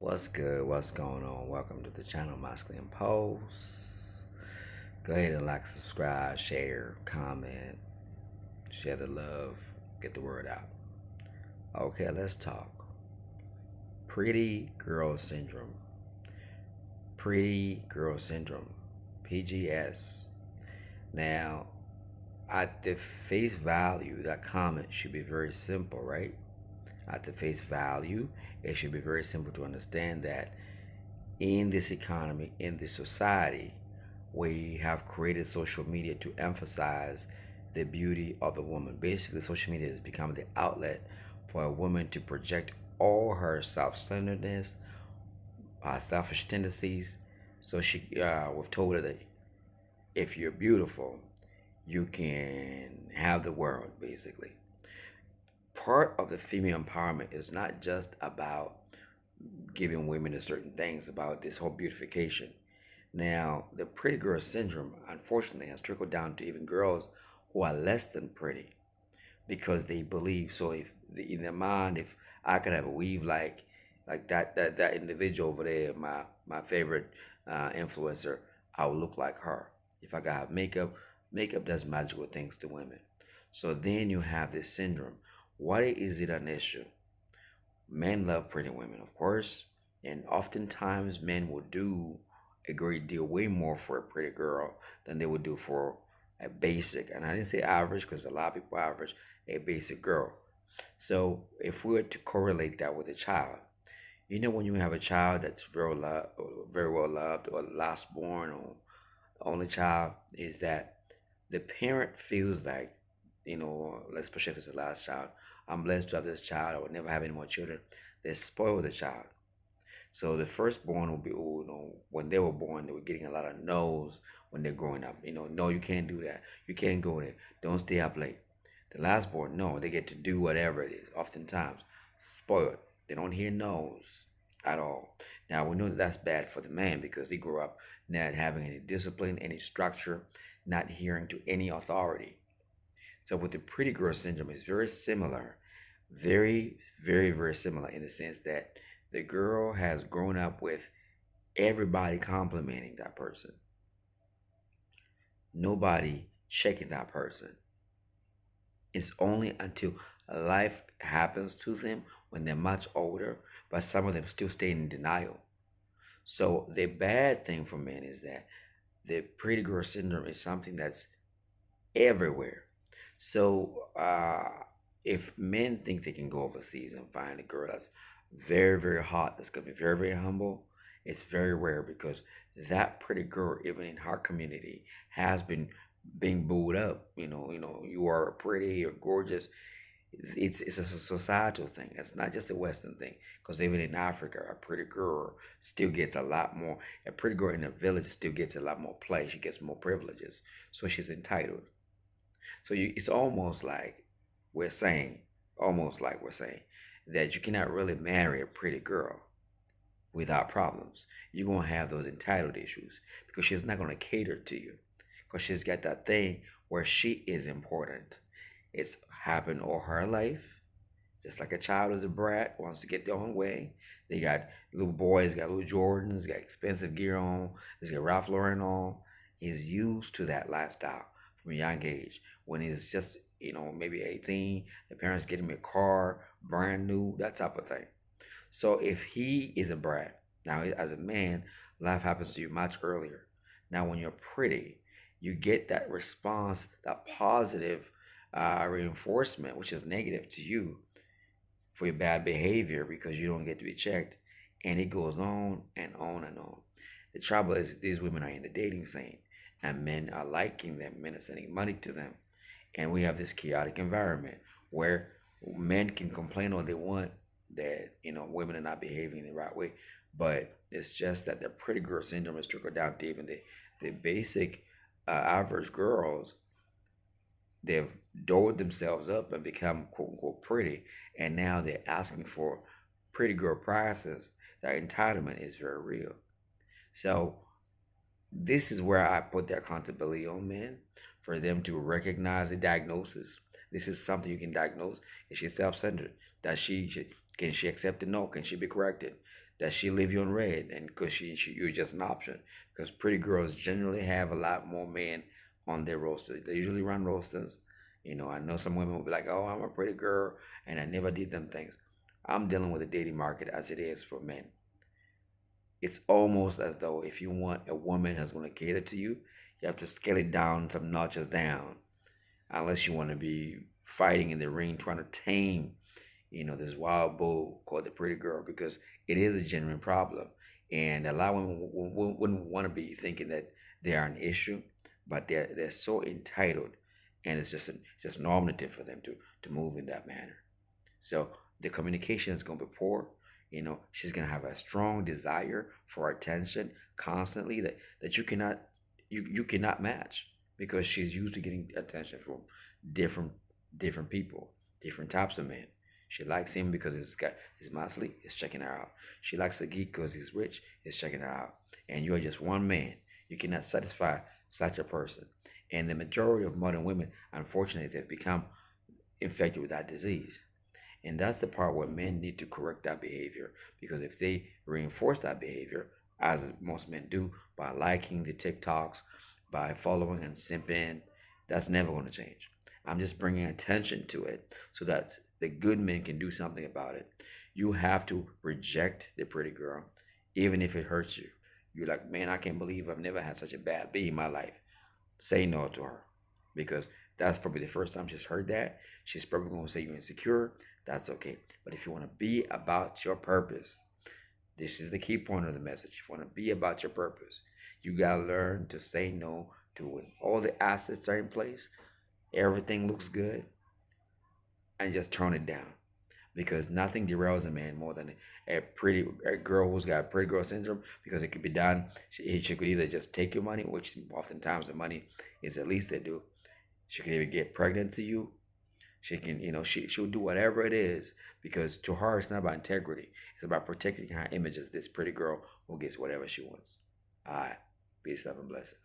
What's good? What's going on? Welcome to the channel Masculine Pose. Go ahead and like, subscribe, share, comment, share the love, get the word out. Okay, let's talk. Pretty girl syndrome. Pretty girl syndrome. PGS. Now, at the face value, that comment should be very simple, right? At the face value, it should be very simple to understand that in this economy, in this society, we have created social media to emphasize the beauty of a woman. Basically, social media has become the outlet for a woman to project all her self-centeredness, selfish tendencies. So we've told her that if you're beautiful, you can have the world, basically. Part of the female empowerment is not just about giving women a certain things, about this whole beautification. Now, the pretty girl syndrome, unfortunately, has trickled down to even girls who are less than pretty because they believe. So, if in their mind, if I could have a weave like that individual over there, my favorite influencer, I would look like her. If I could have makeup, makeup does magical things to women. So then you have this syndrome. Why is it an issue? Men love pretty women, of course, and oftentimes men will do a great deal way more for a pretty girl than they would do for a basic, and I didn't say average because a lot of people average a basic girl. So if we were to correlate that with a child, when you have a child that's very well loved, or last born or only child, is that the parent feels like, especially if it's the last child, I'm blessed to have this child. I would never have any more children. They spoil the child. So the firstborn will be, when they were born, they were getting a lot of no's when they're growing up. No, you can't do that. You can't go there. Don't stay up late. The lastborn, no, they get to do whatever it is. Oftentimes, spoiled. They don't hear no's at all. Now we know that that's bad for the man because he grew up not having any discipline, any structure, not hearing to any authority. So with the pretty girl syndrome, it's very similar, very, very, very similar in the sense that the girl has grown up with everybody complimenting that person, nobody checking that person. It's only until life happens to them when they're much older, but some of them still stay in denial. So the bad thing for men is that the pretty girl syndrome is something that's everywhere. So if men think they can go overseas and find a girl that's very, very hot, that's gonna be very, very humble, it's very rare because that pretty girl, even in our community, has been being booed up. You are pretty, you're gorgeous. It's a societal thing. It's not just a Western thing. Because even in Africa, a pretty girl still gets a lot more. A pretty girl in a village still gets a lot more play. She gets more privileges, so she's entitled. So it's almost like we're saying that you cannot really marry a pretty girl without problems. You're gonna have those entitled issues because she's not gonna cater to you because she's got that thing where she is important. It's happened all her life. Just like a child is a brat, wants to get their own way. They got little boys, got little Jordans, got expensive gear on, he's got Ralph Lauren on. He's used to that lifestyle from a young age. When he's just, maybe 18, the parents get him a car, brand new, that type of thing. So if he is a brat, now as a man, life happens to you much earlier. Now when you're pretty, you get that response, that positive reinforcement, which is negative to you for your bad behavior because you don't get to be checked. And it goes on and on and on. The trouble is these women are in the dating scene and men are liking them, men are sending money to them. And we have this chaotic environment where men can complain all they want that, women are not behaving the right way. But it's just that the pretty girl syndrome has trickled down to even the basic average girls. They've dolled themselves up and become quote unquote pretty, and now they're asking for pretty girl prices. Their entitlement is very real. So this is where I put the accountability on men for them to recognize the diagnosis. This is something you can diagnose. Is she self-centered? Does can she accept it? No. Can she be corrected? that she leave you on red, and because you're just an option. Because pretty girls generally have a lot more men on their roster. They usually run rosters. I know some women will be like, "Oh, I'm a pretty girl, and I never did them things." I'm dealing with the dating market as it is for men. It's almost as though if you want a woman who's going to cater to you, you have to scale it down some notches down. Unless you want to be fighting in the ring, trying to tame, this wild bull called the pretty girl, because it is a genuine problem. And a lot of women wouldn't want to be thinking that they are an issue, but they're so entitled, and it's just normative for them to move in that manner. So the communication is going to be poor. She's going to have a strong desire for attention constantly that you cannot match, because she's used to getting attention from different different people, different types of men. She likes him because he's muscly, he's checking her out. She likes the geek because he's rich, he's checking her out. And you are just one man. You cannot satisfy such a person. And the majority of modern women, unfortunately, they've become infected with that disease. And that's the part where men need to correct that behavior, because if they reinforce that behavior, as most men do, by liking the TikToks, by following and simping, that's never going to change. I'm just bringing attention to it so that the good men can do something about it. You have to reject the pretty girl, even if it hurts you. You're like, man, I can't believe I've never had such a bad bee in my life. Say no to her, because that's probably the first time she's heard that. She's probably going to say you're insecure. That's okay. But if you want to be about your purpose, this is the key point of the message. If you want to be about your purpose, you got to learn to say no to when all the assets are in place, everything looks good, and just turn it down. Because nothing derails a man more than a girl who's got pretty girl syndrome, because it could be done. She could either just take your money, which oftentimes the money is the least they do. She could either get pregnant to you. She can, she'll do whatever it is, because to her, it's not about integrity. It's about protecting her image as this pretty girl who gets whatever she wants. All right. Peace, love, and blessings.